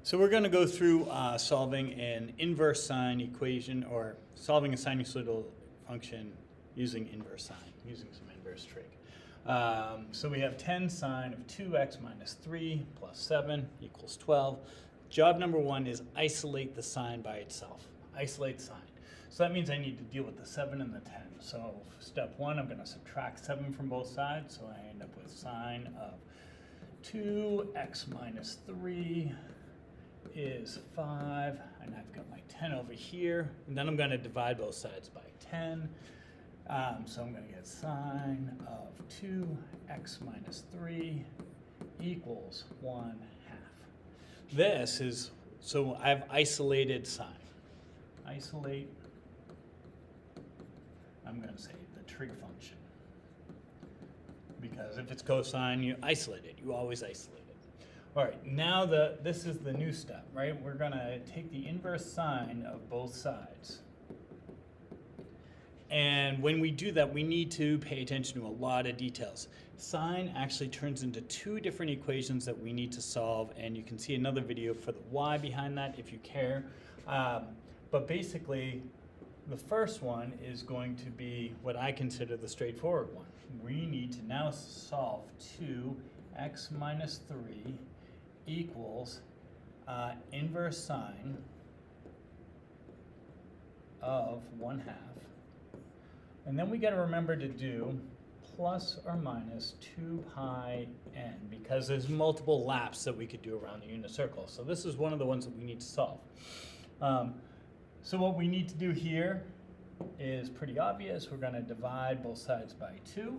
So we're going to go through solving an inverse sine equation, or solving a sinusoidal function using inverse sine, using some inverse trig. So we have 10 sine of 2x minus 3 plus 7 equals 12. Job number one is isolate the sine by itself. Isolate sine. So that means I need to deal with the 7 and the 10. So step one, I'm going to subtract 7 from both sides. So I end up with sine of 2x minus 3 is 5, and I've got my 10 over here, and then I'm going to divide both sides by 10. So I'm going to get sine of 2x minus 3 equals 1/2. This is, so I've isolated sine. Isolate, I'm going to say the trig function. Because if it's cosine, you isolate it. You always isolate it. All right, now this is the new step, right? We're going to take the inverse sine of both sides. And when we do that, we need to pay attention to a lot of details. Sine actually turns into two different equations that we need to solve, and you can see another video for the why behind that if you care. But basically, the first one is going to be what I consider the straightforward one. We need to now solve 2x minus 3 equals inverse sine of 1/2. And then we got to remember to do plus or minus 2 pi n, because there's multiple laps that we could do around the unit circle. So this is one of the ones that we need to solve. So what we need to do here is pretty obvious. We're going to divide both sides by 2.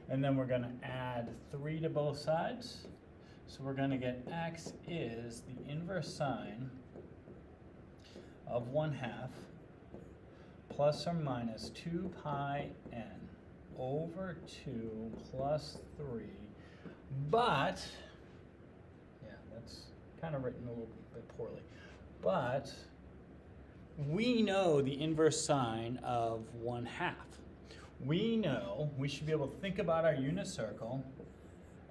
And then we're going to add 3 to both sides. So we're going to get x is the inverse sine of 1/2 plus or minus 2 pi n over 2 plus 3. But, yeah, that's kind of written a little bit poorly. But we know the inverse sine of 1/2. We know we should be able to think about our unit circle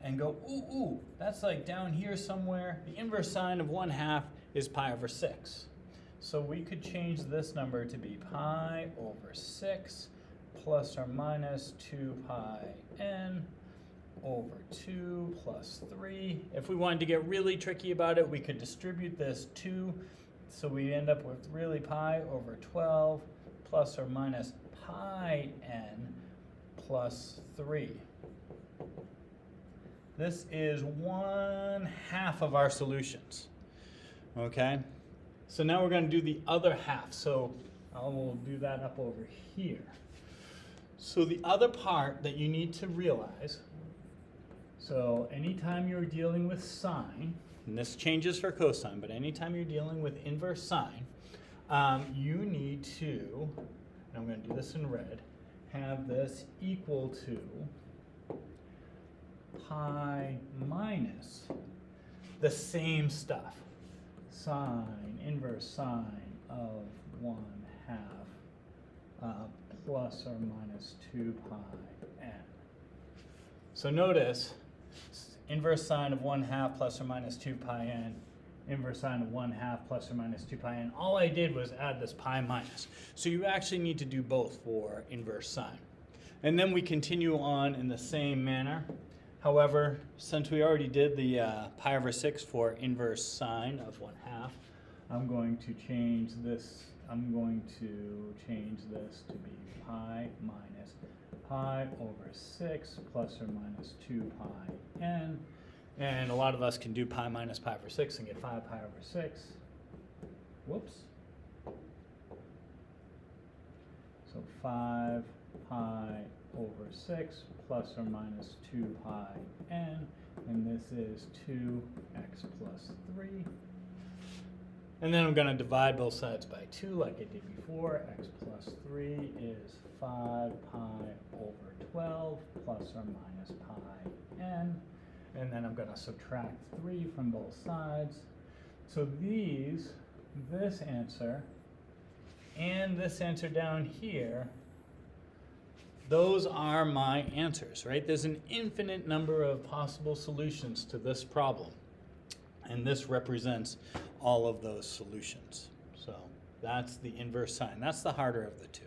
and go, ooh, that's like down here somewhere. The inverse sine of 1/2 is pi over 6. So we could change this number to be pi over 6 plus or minus 2 pi n over 2 plus 3. If we wanted to get really tricky about it, we could distribute this 2. So we end up with really pi over 12 plus or minus pi n plus 3. This is 1/2 of our solutions. Okay? So now we're going to do the other half. So I will do that up over here. So the other part that you need to realize, so anytime you're dealing with sine, and this changes for cosine, but anytime you're dealing with inverse sine, you need to, and I'm going to do this in red, have this equal to pi minus the same stuff. Sine, inverse sine of 1/2 plus or minus 2 pi n. So notice, inverse sine of 1/2 plus or minus 2 pi n, inverse sine of 1/2 plus or minus 2 pi n. All I did was add this pi minus. So you actually need to do both for inverse sine. And then we continue on in the same manner. However, since we already did the pi over 6 for inverse sine of 1/2, I'm going to change this. I'm going to change this to be pi minus pi over 6 plus or minus 2 pi n. And a lot of us can do pi minus pi over 6 and get 5 pi over 6. Whoops. So 5 pi over 6 plus or minus 2 pi n, and this is 2x plus 3. And then I'm going to divide both sides by 2 like I did before. X plus 3 is 5 pi over 12 plus or minus pi n. And then I'm going to subtract 3 from both sides. So this answer and this answer down here, those are my answers, right? There's an infinite number of possible solutions to this problem. And this represents all of those solutions. So that's the inverse sine. That's the harder of the two.